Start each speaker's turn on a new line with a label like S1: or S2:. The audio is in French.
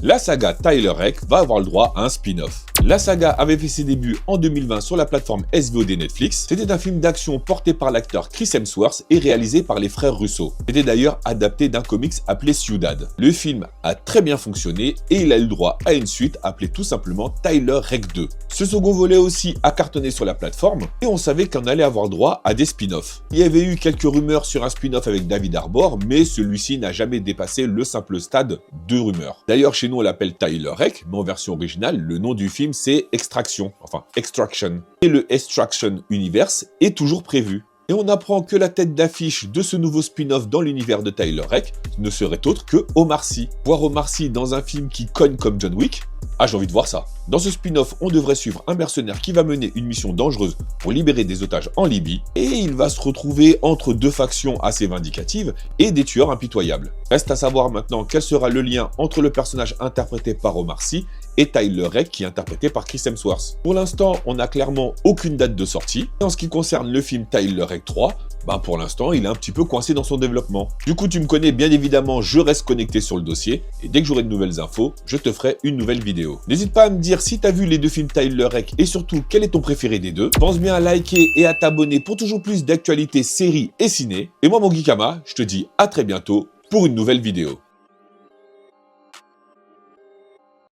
S1: La saga Tyler Rake va avoir le droit à un spin-off. La saga avait fait ses débuts en 2020 sur la plateforme SVOD Netflix. C'était un film d'action porté par l'acteur Chris Hemsworth et réalisé par les frères Russo. C'était d'ailleurs adapté d'un comics appelé Ciudad. Le film a très bien fonctionné et il a eu le droit à une suite appelée tout simplement Tyler Rake 2. Ce second volet aussi a cartonné sur la plateforme et on savait qu'on allait avoir droit à des spin-offs. Il y avait eu quelques rumeurs sur un spin-off avec David Harbour, mais celui-ci n'a jamais dépassé le simple stade de rumeur. D'ailleurs, chez nous on l'appelle Tyler Rake, mais en version originale, le nom du film c'est Extraction. Et le Extraction Universe est toujours prévu. Et on apprend que la tête d'affiche de ce nouveau spin-off dans l'univers de Tyler Rake ne serait autre que Omar Sy. Voir Omar Sy dans un film qui cogne comme John Wick, j'ai envie de voir ça. Dans ce spin-off, on devrait suivre un mercenaire qui va mener une mission dangereuse pour libérer des otages en Libye, et il va se retrouver entre deux factions assez vindicatives et des tueurs impitoyables. Reste à savoir maintenant quel sera le lien entre le personnage interprété par Omar Sy et Tyler Rake qui est interprété par Chris Hemsworth. Pour l'instant, on n'a clairement aucune date de sortie. Et en ce qui concerne le film Tyler Rake 3, pour l'instant, il est un petit peu coincé dans son développement. Du coup, tu me connais, bien évidemment, je reste connecté sur le dossier, et dès que j'aurai de nouvelles infos, je te ferai une nouvelle vidéo. N'hésite pas à me dire si tu as vu les deux films Tyler Rake, et surtout, quel est ton préféré des deux. Pense bien à liker et à t'abonner pour toujours plus d'actualités, séries et ciné. Et moi, mon Geekama, je te dis à très bientôt pour une nouvelle vidéo.